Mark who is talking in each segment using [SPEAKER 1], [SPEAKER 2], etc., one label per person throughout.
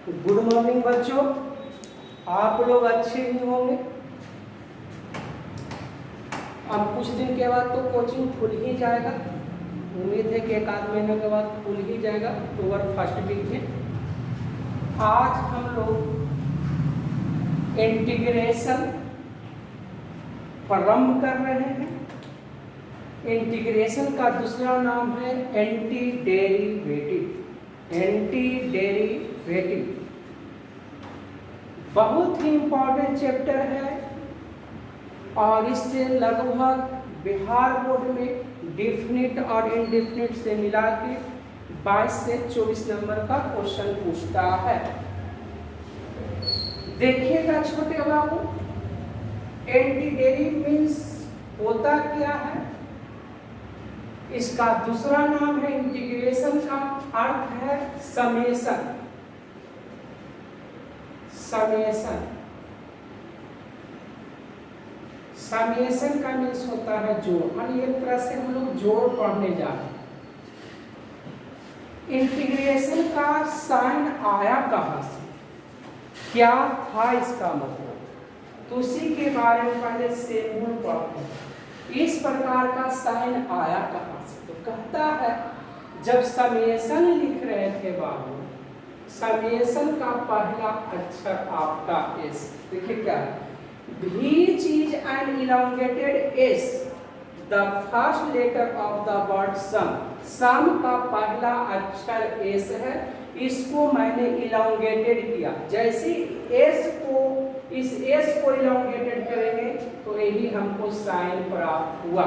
[SPEAKER 1] Good morning बच्चों, आप लोग अच्छे ही होंगे। अब कुछ दिन के बाद तो कोचिंग खुल ही जाएगा। उम्मीद है कि एक आध महीने के बाद खुल ही जाएगा, अक्टूबर फर्स्ट वीक में। आज हम लोग इंटीग्रेशन प्रारंभ कर रहे हैं। इंटीग्रेशन का दूसरा नाम है एंटी डेरिवेटिव। एंटी डेरिवेटिव बहुत ही इंपॉर्टेंट चैप्टर है और इससे लगभग बिहार बोर्ड में डिफिनिट और इनडिफिनिट से मिला के 22 से 24 नंबर का क्वेश्चन पूछता है। देखिएगा छोटे बाबू, एंटी डेरिवेटिव मीन्स होता क्या है। इसका दूसरा नाम है इंटीग्रेशन, का अर्थ है समेशन। समेशन समेशन का मीन्स होता है जोड़। मान एक तरह से हम लोग जोड़ पढ़ने जा रहे हैं। इंटीग्रेशन का साइन आया कहां से, क्या था इसका मतलब, तो उसी के बारे में पहले से मूल पढ़ते हैं। इस प्रकार का साइन आया कहां से, तो कहता है जब समेशन लिख रहे थे बाबू, समेशन का पहला अक्षर आपका एस। देखिए क्या है, which is an elongated S, the first letter of the word sum. Sum का पहला अक्षर एस है, इसको मैंने इलोंगेटेड किया। जैसे एस को, इस एस को इलोंगेटेड करेंगे तो यही हमको साइन प्राप्त हुआ।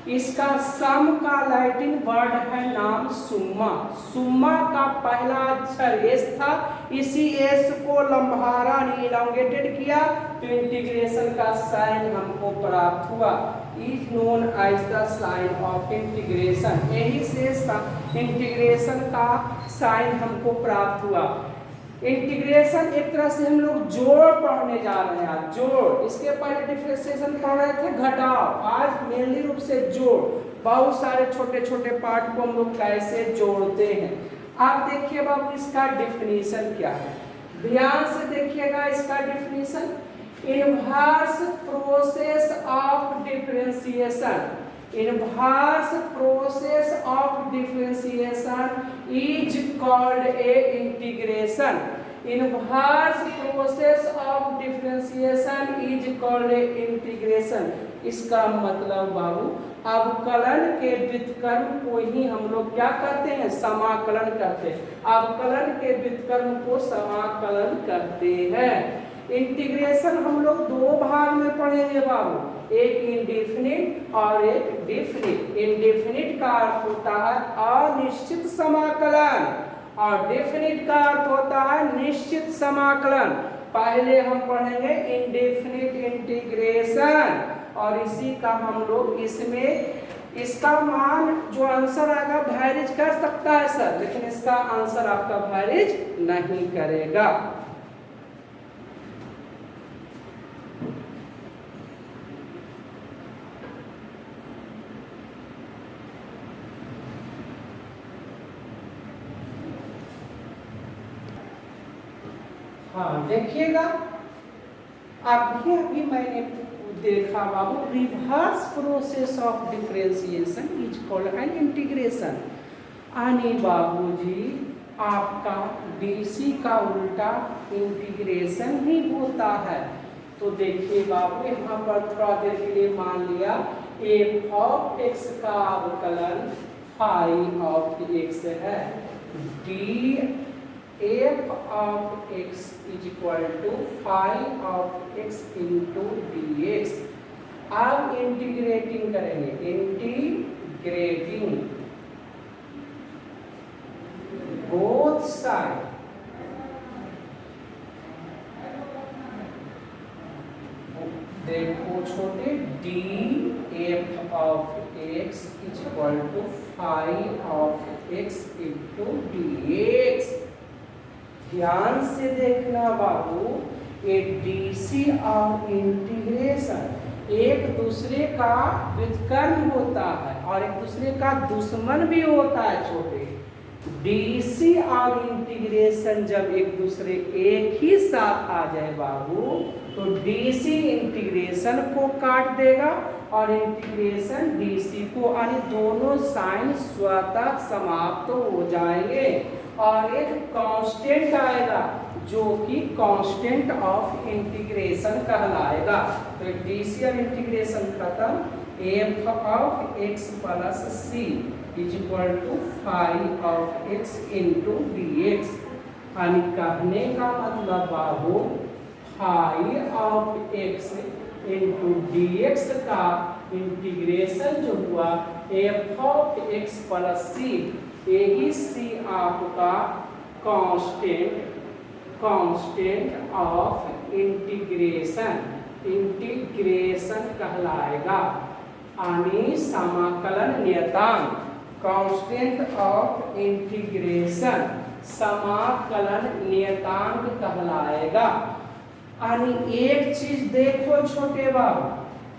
[SPEAKER 1] इसका सम का लैटिन वर्ड है नाम सुम्मा। सुम्मा का पहला अक्षर एस था, इसी एस को लंबहारा इलोंगेटेड किया तो इंटीग्रेशन का साइन हमको प्राप्त हुआ। Is known as the sign of integration. यही से इंटीग्रेशन का साइन हमको प्राप्त हुआ। इंटीग्रेशन एक तरह से हम लोग जोड़ पढ़ने जा रहे हैं। जोड़, इसके पहले डिफरेंशिएशन पढ़ रहे थे, घटाव। आज मेनली रूप से जोड़, बहुत सारे छोटे छोटे पार्ट को हम लोग कैसे जोड़ते हैं। आप देखिए बाबू इसका डिफिनीशन क्या है, ध्यान से देखिएगा इसका definition. Inverse process of differentiation, inverse process of differentiation is called a integration. Inverse process of differentiation is called a integration. इसका मतलब बाबू अवकलन के व्युत्क्रम को ही हम लोग क्या करते हैं, समाकलन करते हैं। अवकलन के व्युत्क्रम को समाकलन करते हैं। इंटीग्रेशन हम लोग दो भाग में पढ़ेंगे बाबू, एक इंडेफिनिट और एक डेफिनिट। इंडेफिनिट का अर्थ होता है अनिश्चित समाकलन और डेफिनिट का अर्थ होता है निश्चित समाकलन। पहले हम पढ़ेंगे इंडेफिनिट इंटीग्रेशन और इसी का हम लोग इसमें इसका मान जो आंसर आएगा वैरिज कर सकता है सर, लेकिन इसका आंसर आपका वैरिज नहीं करेगा। हाँ देखिएगा, अभी मैंने देखा बाबू, reverse process of differentiation is called an integration. आनी बाबूजी आपका डीसी का उल्टा इंटीग्रेशन ही होता है। तो देखिए बाबू यहाँ पर थोड़ा देर के लिए मान लिया एफ ऑफ एक्स का अवकलन फाई ऑफ एक्स है, d f of x is equal to five of x into d x. अब इंटीग्रेटिंग करेंगे, इंटीग्रेटिंग बोथ साइड, देखो छोटे, d f of x is equal to five of x into d x. ध्यान से देखना बाबू, ये DC और integration एक दूसरे का व्युत्क्रम होता है और एक दूसरे का दुश्मन भी होता है छोटे। डीसी और इंटीग्रेशन जब एक दूसरे एक ही साथ आ जाए बाबू, तो डीसी इंटीग्रेशन को काट देगा और इंटीग्रेशन डीसी को, यानी दोनों साइन स्वतः समाप्त हो जाएंगे और एक कांस्टेंट आएगा जो कि कांस्टेंट ऑफ इंटीग्रेशन कहलाएगा। तो डीसी और इंटीग्रेशन खत्म। F of x plus c is equal to five of x into d x. यानी कहने का मतलब बाबू five of x into d x का इंटीग्रेशन जो हुआ f of x plus c, यही सी आपका कांस्टेंट ऑफ इंटीग्रेशन कहलाएगा, यानी समाकलन नियतांक। कांस्टेंट ऑफ इंटीग्रेशन समाकलन नियतांक कहलाएगा। यानी एक चीज देखो छोटे बाबू,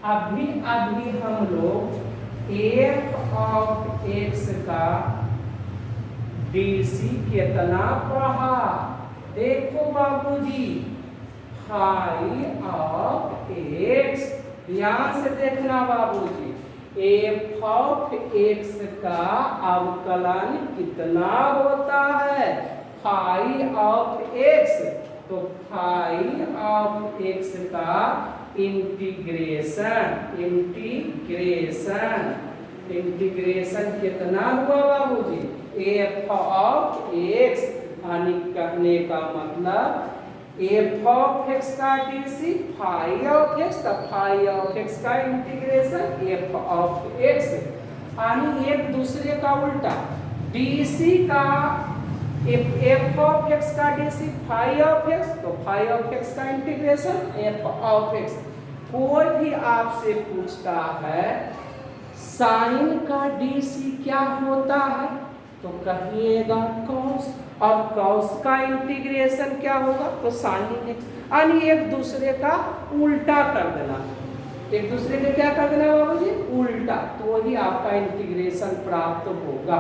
[SPEAKER 1] अभी हम लोग एफ ऑफ एक्स का डीसी कितना पढ़ा, देखो बाबूजी फाइव ऑफ एक्स। ध्यान से देखना बाबूजी, एफ ऑफ एक्स का अवकलन कितना होता है, फाइव ऑफ एक्स। तो फाइव ऑफ एक्स का इंटीग्रेशन कितना हुआ बाबूजी, एफ ऑफ एक्स। यानी कहने का मतलब एफ ऑफ एक्स का डीसी फाइव ऑफ एक्स, तो फाइव ऑफ एक्स का इंटीग्रेशन एफ ऑफ एक्स। यानी एक दूसरे का उल्टा, डीसी का एफ ऑफ एक्स का डीसी फाइव ऑफ एक्स, तो फाइव ऑफ एक्स का इंटीग्रेशन एफ ऑफ एक्स। कोई भी आपसे पूछता है साइन का डीसी क्या होता है, तो कहिएगा कॉस, और कॉस का इंटीग्रेशन क्या होगा, तो साइन एक्स। यानी एक दूसरे का उल्टा कर देना, एक दूसरे के क्या कर देना बाबूजी, उल्टा, तो ही आपका इंटीग्रेशन प्राप्त होगा।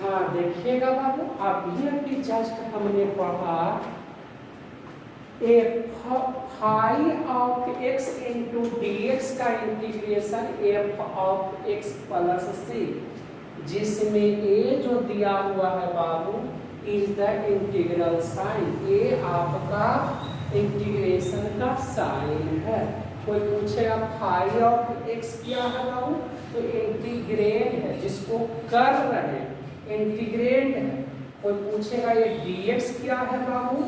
[SPEAKER 1] हाँ देखिएगा बाबू, अभी जस्ट हमने पढ़ा five of x into d x का integration f of x plus c, जिसमें ए जो दिया हुआ है बाबू इज द इंटीग्रल साइन, ये आपका इंटीग्रेशन का साइन है। कोई पूछेगा फाइव ऑफ एक्स क्या है बाबू, तो इंटीग्रेंड है, जिसको कर रहे हैं इंटीग्रेंड है। कोई पूछेगा ये dx क्या है बाबू,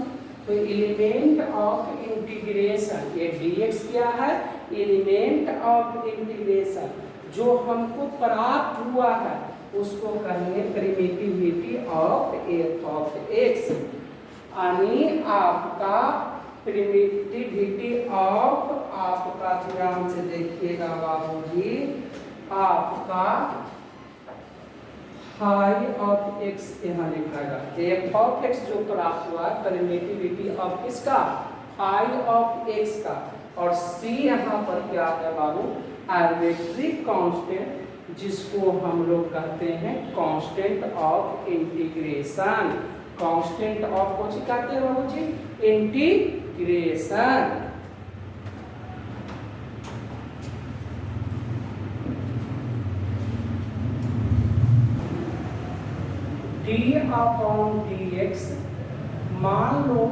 [SPEAKER 1] तो एलिमेंट ऑफ इंटीग्रेशन, ये dx क्या है, एलिमेंट ऑफ इंटीग्रेशन। जो हमको प्राप्त हुआ है उसको कहेंगे प्रिमिटिविटी ऑफ एफ ऑफ एक्स। यानी आपका प्रिमिटिविटी ऑफ, आपका ध्यान से देखिएगा बाबूजी, आपका फाइव ऑफ एक्स यहाँ लिखाएगा, एफ ऑफ एक्स जो प्राप्त हुआ परमिटिविटी ऑफ किसका, फाइव ऑफ एक्स का, और सी यहाँ पर क्या है बाबू, आर्बिट्री कांस्टेंट, जिसको हम लोग कहते हैं constant of integration. Constant of कौन सी कहते हैं बाबू जी, integration. D upon d x, मान लो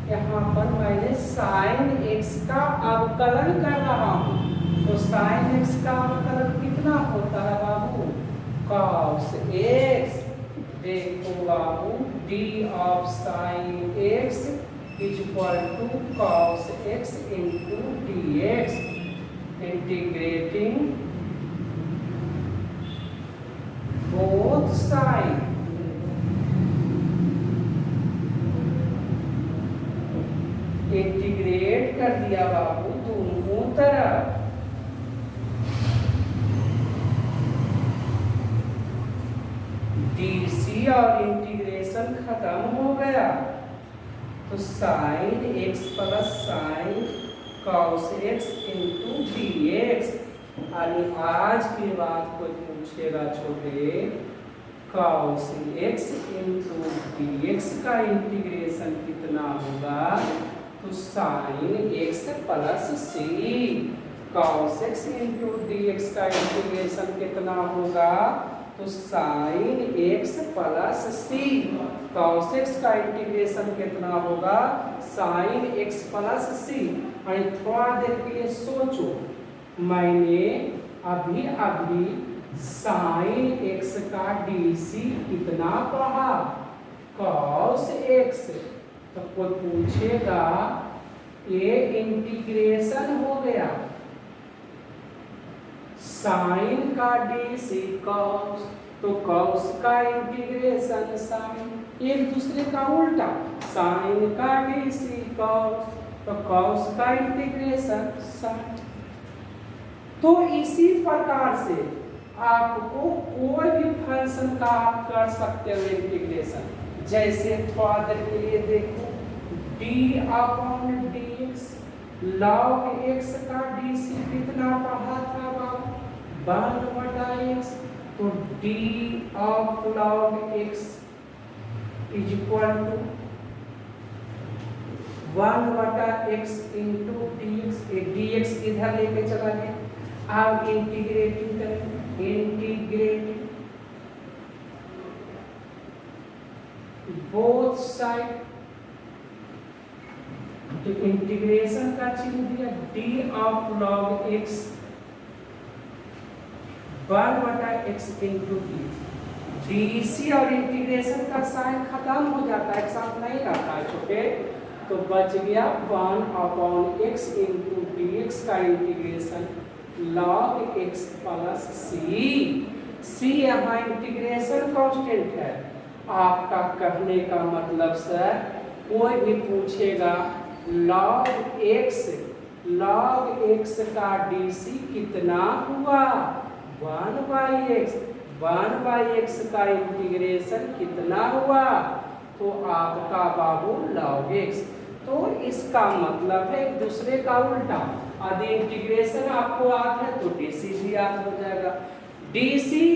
[SPEAKER 1] यहाँ पर मैंने साइन एक्स का अवकलन कर रहा हूँ, तो साइन एक्स का अवकलन कितना होता है बाबू, कॉस एक्स। देखो बाबू, d of sine x is equal to cos x into d x, integrating both side. Integrate कर दिया बाबू दोनों तरफ, डीसी और इंटीग्रेशन खत्म हो गया। तो sine x plus sine cos x into d x. यानी आज की बात को पूछेगा छोटे, cos x into d x का इंटीग्रेशन कितना होगा? तो sine x plus c. Cos x into d x का इंटीग्रेशन कितना होगा? तो sine x plus c. Cos x का इंटीग्रेशन कितना होगा? Sine x plus c. और थोड़ा देर के लिए सोचो, मैंने अभी अभी साइन एक्स का डीसी कितना पढ़ा? Cos x. तो कोई पूछेगा ये इंटीग्रेशन हो गया साइन का डीसी कॉस, तो कॉस का इंटीग्रेशन साइन, एक दूसरे का उल्टा, साइन का डीसी कॉस, तो कॉस का इंटीग्रेशन साइन। तो इसी प्रकार से आपको कोई भी फंक्शन का आप कर सकते हो इंटीग्रेशन। जैसे थोड़ा देर के लिए देखो, d upon d x, log x का डीसी कितना पढ़ा था बाबू? 1/x। तो d of log x is equal to 1/x into d x. D x इधर लेके चला गया, आप इंटीग्रेटिंग करें, इंटीग्रेटिंग बोथ साइड, तो इंटीग्रेशन का चिन्ह दिया d of log x 1/x into d c, और इंटीग्रेशन का साइन खत्म हो जाता है, एक साथ नहीं रहता है छोटे। तो बच गया 1/x इंटू डी एक्स का इंटीग्रेशन लॉग एक्स प्लस सी। सी यहाँ इंटीग्रेशन कांस्टेंट है। आपका कहने का मतलब सर, कोई भी पूछेगा लॉग एक्स का डीसी कितना हुआ? 1/x। 1/x का इंटीग्रेशन कितना हुआ? तो आपका बाबू log x। तो इसका मतलब है एक दूसरे का उल्टा। यदि इंटीग्रेशन आपको याद है तो डीसी भी याद हो जाएगा। डीसी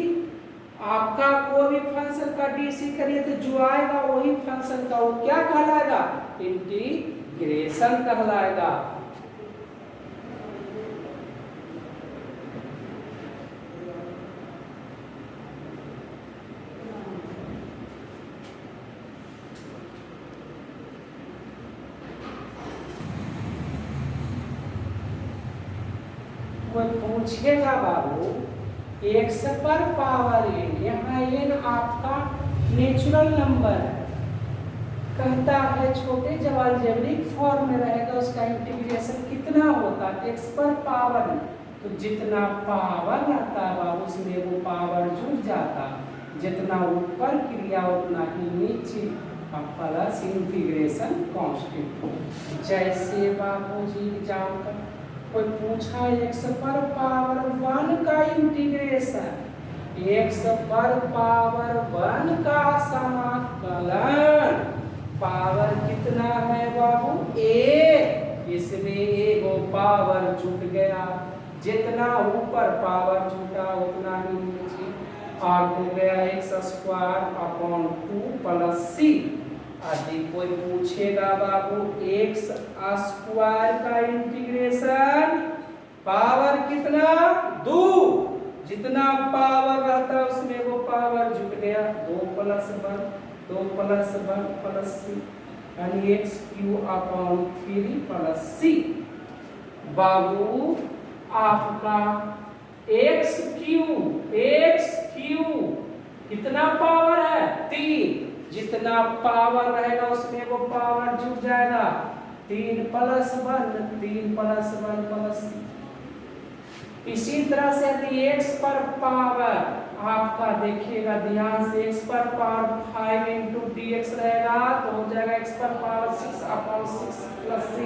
[SPEAKER 1] आपका कोई भी फंक्शन का डीसी करिए तो जो आएगा वही फंक्शन का वो क्या कहलाएगा? इंटीग्रेशन कहलाएगा। कोई पूछेगा बाबू एक्स पर पावर एन, यहाँ एन आपका नेचुरल नंबर है, कहता है छोटे जब अलजेब्रिक फॉर्म में रहेगा उसका इंटीग्रेशन कितना होता है? एक्स पर पावर, तो जितना पावर रहता है बाबू उसमें वो पावर जुड़ जाता, जितना ऊपर क्रिया उतना ही नीचे, प्लस इंटीग्रेशन कांस्टेंट। जैसे बाबू जी एग्जाम का कोई पूछा एक्स पर पावर 1 का इंटीग्रेशन, एक्स पर पावर 1 का समाकलन, पावर कितना है बाबू? ए, इसमें एगो पावर जुट गया, जितना ऊपर पावर जुटा उतना ही नीचे, और हो गया x² + c। यदि कोई पूछेगा बाबू एक्स स्क्वायर का इंटीग्रेशन, पावर कितना? 2, जितना पावर रहता है उसमें वो पावर जुट गया, 2 + 1 2 + 1 + c, यानी x³ + c। बाबू आपका x³ कितना पावर है? 3, जितना पावर रहेगा उसमें वो पावर जुड़ जाएगा, 3 + 1 3 + 1 + c। इसी तरह से यदि x पर पावर आपका देखिएगा ध्यान से, x पर पावर 5 इंटू dx रहेगा तो हो जाएगा x पर पावर 6/6 + c।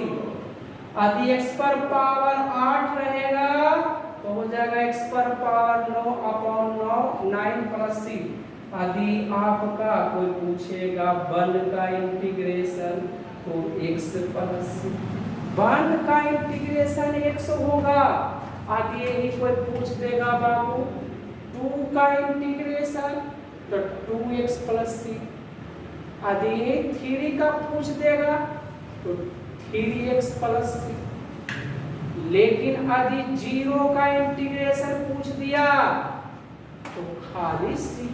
[SPEAKER 1] यदि x पर पावर 8 रहेगा तो हो जाएगा x पर पावर 9/9 9 + c। यदि आपका कोई पूछेगा 1 का इंटीग्रेशन तो x प्लस 1 का इंटीग्रेशन x होगा। आगे यही कोई पूछ देगा बाबू 2 का इंटीग्रेशन तो 2x प्लस सी। आगे ये 3 का पूछ देगा तो 3x प्लस सी। लेकिन यदि 0 का इंटीग्रेशन पूछ दिया तो खाली सी।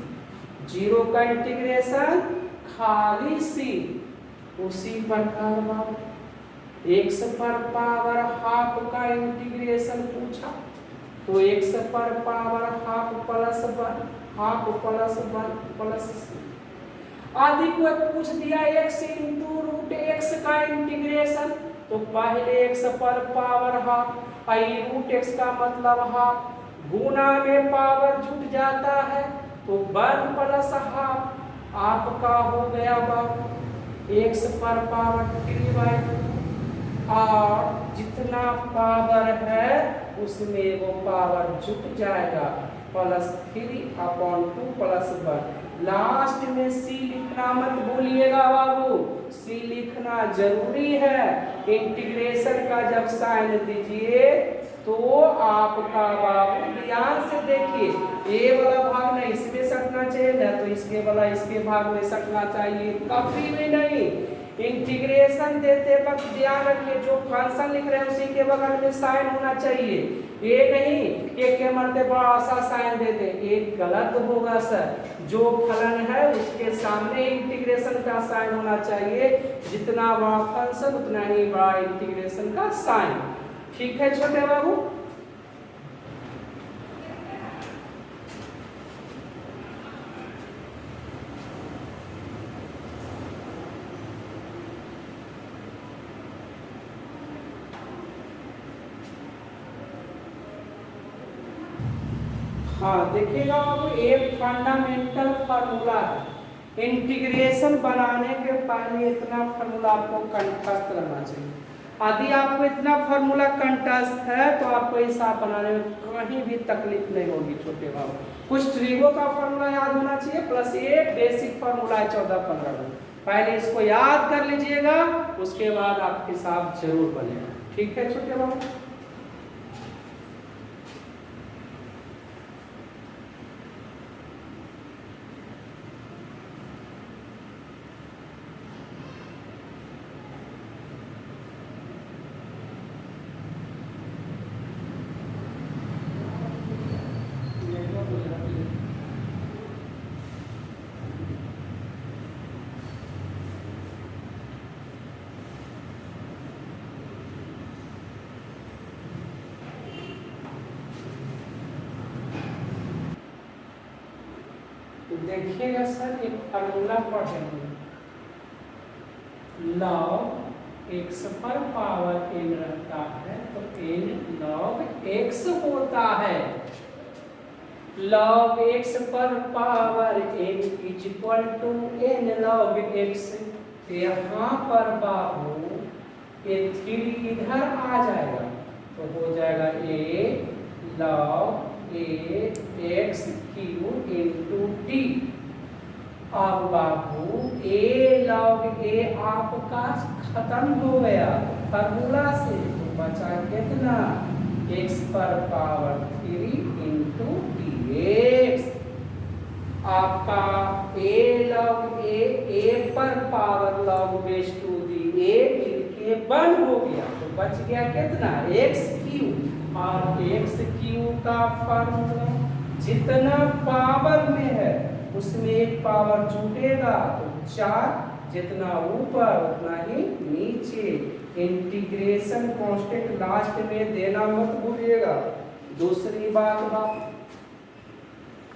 [SPEAKER 1] 0 का इंटीग्रेशन खाली सी। उसी प्रकार बाबू x पर पावर हाफ का इंटीग्रेशन पूछा तो x पर power half plus 1 half plus 1 plus c. आदि को पूछ दिया x इंटू रूट x का इंटीग्रेशन तो पहले x पर पावर हाफ आई रूट x का मतलब हाफ गुना में पावर जुट जाता है तो 1 प्लस हाफ आपका हो गया बाबू x पर पावर 3/2 और जितना पावर है उसमें वो पावर जुट जाएगा प्लस 3/2 प्लस 1। लास्ट में c लिखना मत भूलिएगा बाबू, c लिखना जरूरी है। इंटीग्रेशन का जब साइन दीजिए तो आपका बाबू ध्यान से देखिए ये वाला भाग नहीं इसमें सटना चाहिए ना तो इसके वाला इसके भाग में सटना चाहिए, कभी भी नहीं। इंटीग्रेशन देते वक्त ध्यान रखिए जो फंक्शन लिख रहे हैं उसी के बगल में साइन होना चाहिए। ये नहीं के मरते बड़ा सा साइन देते, ये गलत होगा सर। जो फलन है उसके सामने इंटीग्रेशन का साइन होना चाहिए। जितना बड़ा फंक्शन उतना ही बड़ा इंटीग्रेशन का साइन। ठीक है छोटे बाबू। हाँ देखिएगा बाबू एक फंडामेंटल फार्मूला है। इंटीग्रेशन बनाने के पहले इतना फार्मूला आपको कंठस्थ रहना चाहिए। यदि आपको इतना फार्मूला कंठस्थ है तो आपको हिसाब बनाने में कहीं भी तकलीफ नहीं होगी छोटे बाबू। कुछ ट्रिगो का फार्मूला याद होना चाहिए प्लस ये बेसिक फार्मूला है 14-15 में। पहले इसको याद कर लीजिएगा उसके बाद आप हिसाब जरूर बनेगा। ठीक है छोटे बाबू। देखिएगा सर एक फार्मूला पढ़ेंगे log x पर पावर n रहता है तो n log x होता है। log x पर power n is equal to n log x। यहाँ पर बाबू ये 3 इधर आ जाएगा तो हो जाएगा a log a x Q into T. अब बाबू a log a आपका खत्म हो गया फार्मूला से तो बचा कितना x पर पावर 3 इंटू dx। आपका a log a पर power log base to the a मिलके 1 हो गया तो बच गया कितना x क्यू। और x क्यू का फार्मूला जितना पावर में है उसमें एक पावर जुटेगा तो 4, जितना ऊपर उतना ही नीचे। इंटीग्रेशन कांस्टेंट लास्ट में देना मत भूलिएगा। दूसरी बात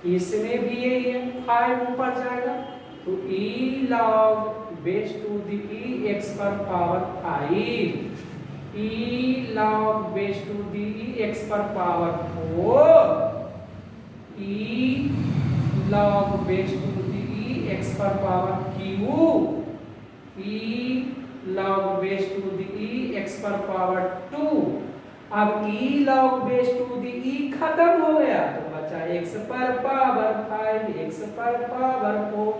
[SPEAKER 1] इसमें भी यही है 5 ऊपर जाएगा तो e log base to the e x पर power 5 e log base to the x पर power 4 e log base to the x पर power q e log base to the x पर पावर 2। अब e log base to the खत्म हो गया तो बचा x पर पावर 5 x पर power 4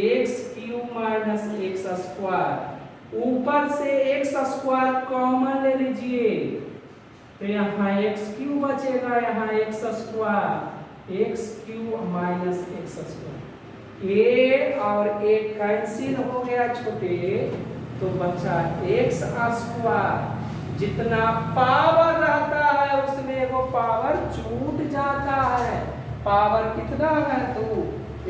[SPEAKER 1] x q minus x square ऊपर से एक्स स्क्वायर कॉमन ले लीजिए, तो यहाँ एक्स क्यू बचेगा, यहाँ x square, x cube minus x square, a और ए कैंसिल हो गया छोटे, तो बचा एक्स स्क्वायर। जितना पावर रहता है उसमें वो पावर छूट जाता है। पावर कितना है, तो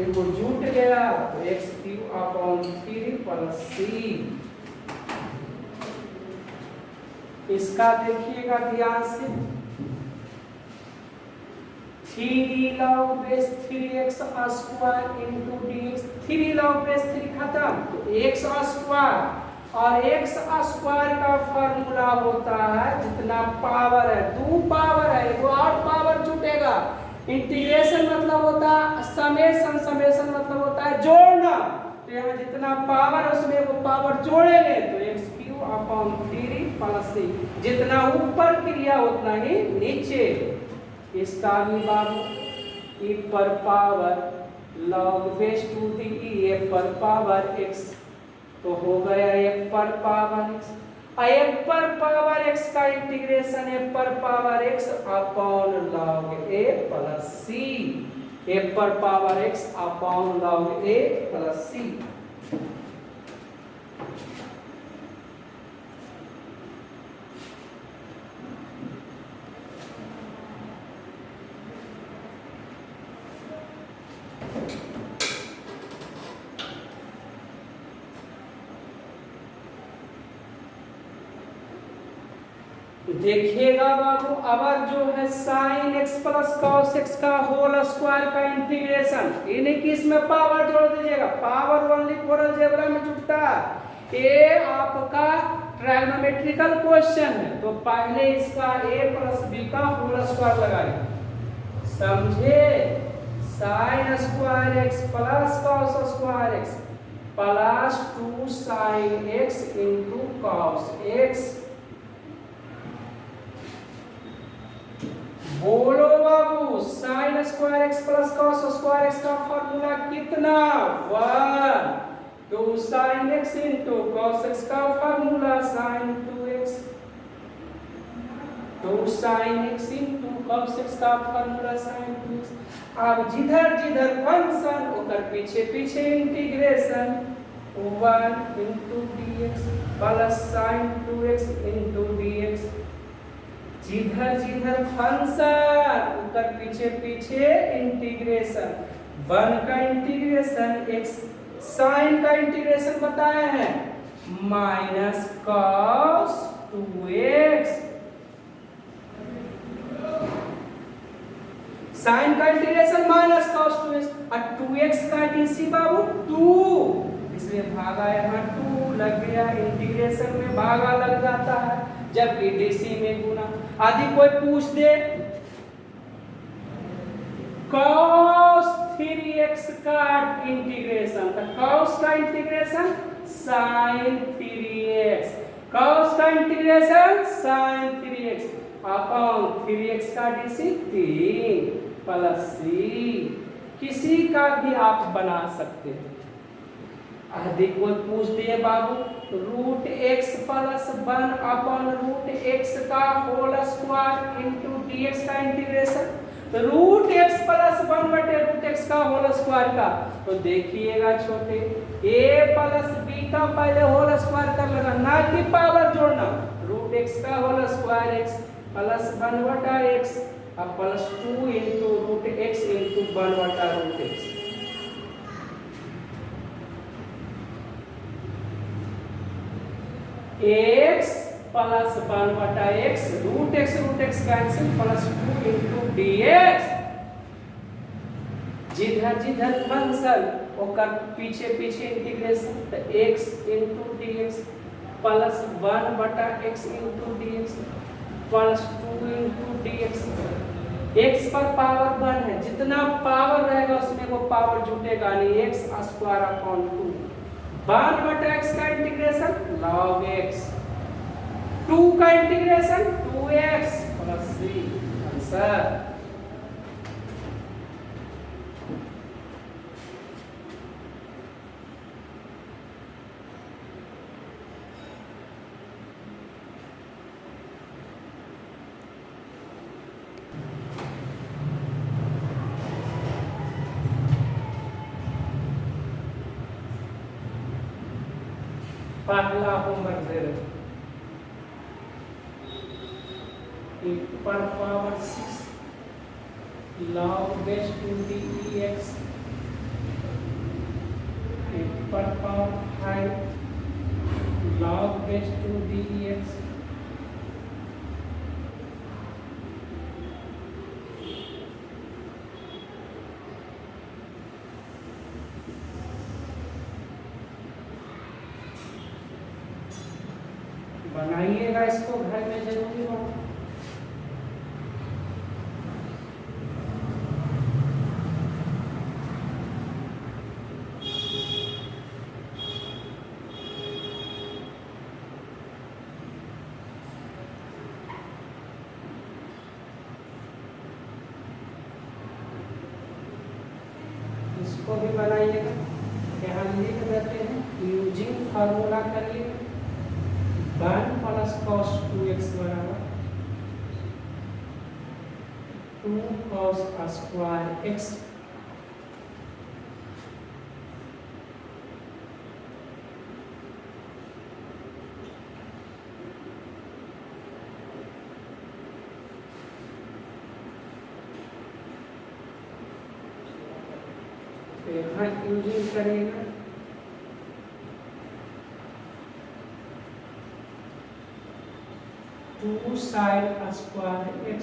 [SPEAKER 1] एक जुट गया, तो एक्स क्यू अपॉन 3 प्लस सी। इसका देखिएगा ध्यान से, 3 log base 3x square into dx, 3 log base 3 खत्म, तो x स्क्वायर, और x स्क्वायर का फॉर्मूला होता है जितना पावर है, 2 पावर है, वो 8 पावर जुटेगा। इंटीग्रेशन मतलब होता है समेशन, समेशन मतलब होता है जोड़ना, तो यहाँ जितना पावर है उसमें वो पावर जोड़ेंगे, तो एक्स क्यू अपॉन 3 प्लस सी। जितना ऊपर क्रिया उतना ही नीचे। इसका भी बाबू e पर पावर log बेस 2 दी e पर पावर x, तो हो गया एक पर पावर x, एक पर पावर x का इंटीग्रेशन एक पर power x upon log a plus c, एक पर power x upon log a plus c। देखिएगा बाबू, अबर जो है sign x plus cos x का होल स्क्वायर का इंटीग्रेशन, इन्हीं की इसमें पावर जोड़ दीजिएगा। पावर ओनली फॉर अलजेब्रा में जुटता है। ये आपका ट्रायगोनोमेट्रिकल क्वेश्चन है, तो पहले इसका a प्लस बी का होल स्क्वायर लगाइए, समझे। Sine square x plus cos square x plus 2 sine x into cos x. बोलो बाबू, sine square x plus cos square x का फॉर्मूला कितना, 1। 2 sine x into cos x का formula sine 2x, 2 sine x into cos x का formula sine 2x। अब जिधर जिधर function उधर पीछे पीछे integration, 1 into dx plus sign 2x into dx। जिधर जिधर फंक्शन उधर पीछे पीछे इंटीग्रेशन, 1 का इंटीग्रेशन x साइन का इंटीग्रेशन बताए हैं माइनस कॉस 2x, साइन का इंटीग्रेशन माइनस कॉस 2x, और 2x का डीसी बाबू 2, इसलिए भागा यहाँ 2 लग गया। इंटीग्रेशन में भागा लग जाता है, जबकि डीसी में गुना। आदि कोई पूछ दे cos 3x का इंटीग्रेशन, तो cos का इंटीग्रेशन sin 3x, cos का integration sin 3x upon 3x का डीसी 3 प्लस सी। किसी का भी आप बना सकते हैं। अधिक कोई पूछ दिए बाबू, root x plus 1 upon root x का होल स्क्वायर इंटू dx का इंटीग्रेशन, तो रूट एक्स प्लस 1 बटे रूट एक्स का होल स्क्वायर का, तो देखिएगा छोटे, a प्लस b का पहले होल स्क्वायर कर लेना, ना कि पावर जोड़ना। रूट एक्स का होल स्क्वायर x प्लस 1 बटा x अब plus 2 into root x into 1 बटा रूट एक्स। x प्लस 1 बटा x root x cancel plus 2 into dx। जिधर जिधर फंक्शन ओकर पीछे पीछे इंटीग्रेशन, तो x इंटू dx प्लस 1 बटा x into dx plus 2 into dx। x पर पावर 1 है, जितना पावर रहेगा उसमें वो पावर जुटेगा नहीं, x स्क्वायर अपॉन 2। 1 बटा x का इंटीग्रेशन log x, 2 का इंटीग्रेशन 2x प्लस 3। आंसर पहला होमवर्क दे रहे पर पावर 6 log base 2dx पर पावर 5 log base 2dx बनाइएगा इसको घर में जरूरी हो। इसको भी बनाइएगा, यहाँ लिख देते हैं यूजिंग फार्मूला करिए 1 प्लस cos 2x बराबर 2 cos स्क्वायर x यहाँ यूजिंग करेगा 2 sin square x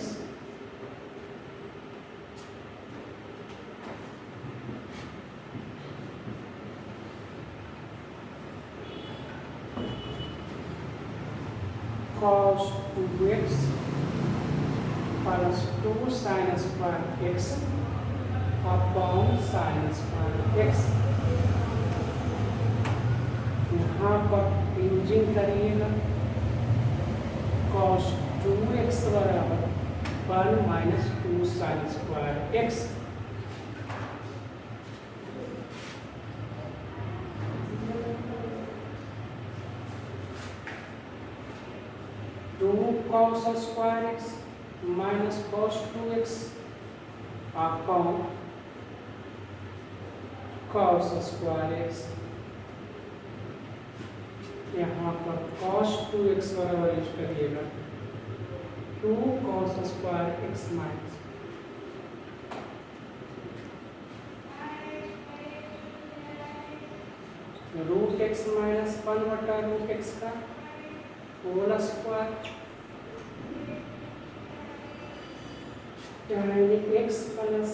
[SPEAKER 1] cos 2x plus 2 sin square x upon sin square x। यहाँ पर यूजिंग करिएगा cos 2x बराबर 1 minus 2 sin square x। cos square x minus cos 2x upon cos square x। यहाँ पर cos 2x बराबर use करिएगा 2 cos square x minus root x minus 1 बटा root x का whole square x plus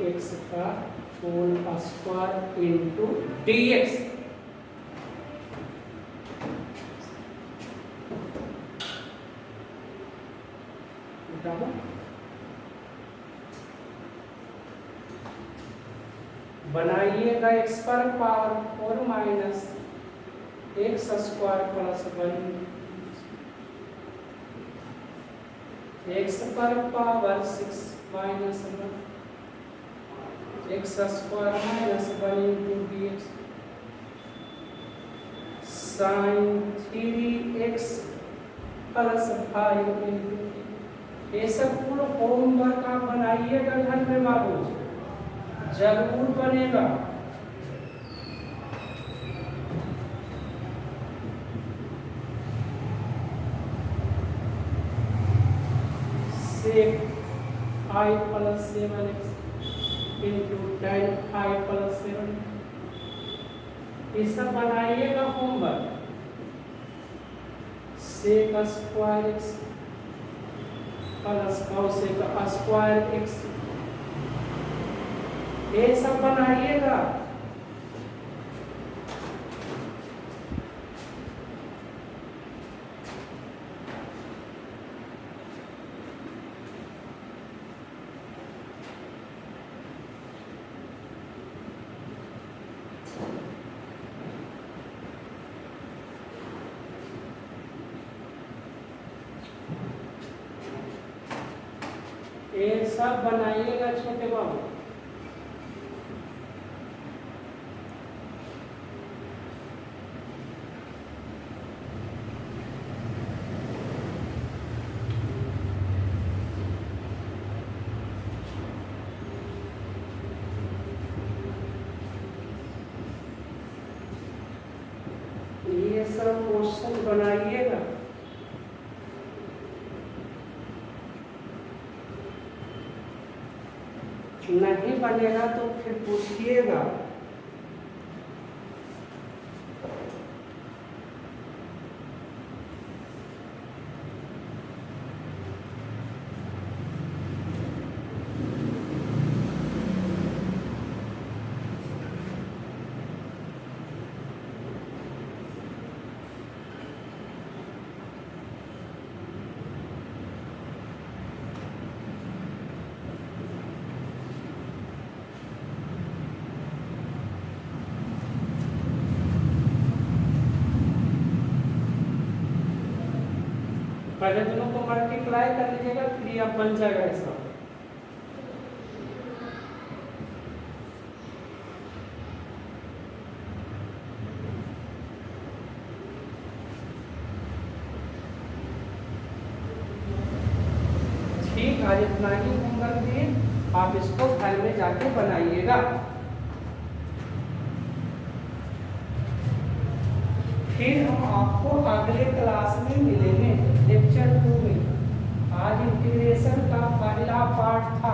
[SPEAKER 1] x का whole square into dx। बनाइएगा x पर power 4 minus x square plus 1 x पर power 6 minus 1 x square minus 1 into dx sine 3x plus 5 into. ये सब पूरा homework आप बनाइएगा घर में बाबूजी, जरूर बनेगा। Sec I plus 7x into tan I plus 7, ये सब बनाइएगा homework. Sec square x plus cosec square x, ये सब बनाइएगा। ये सब बनाइएगा छोटे बाबू। इंटीग्रेशन क्वेश्चन बनाइएगा। नहीं बनेगा तो फिर पूछिएगा। पहले दोनों को मल्टीप्लाई कर लीजिएगा, फिर अब बन जाएगा ऐसा। ठीक, आज इतना ही होमवर्क दिए, आप इसको घर में जाके बनाइएगा। फिर हम आपको अगले क्लास में मिलेंगे, लेक्चर 2 में। आज इंटीग्रेशन का पहला पार्ट था।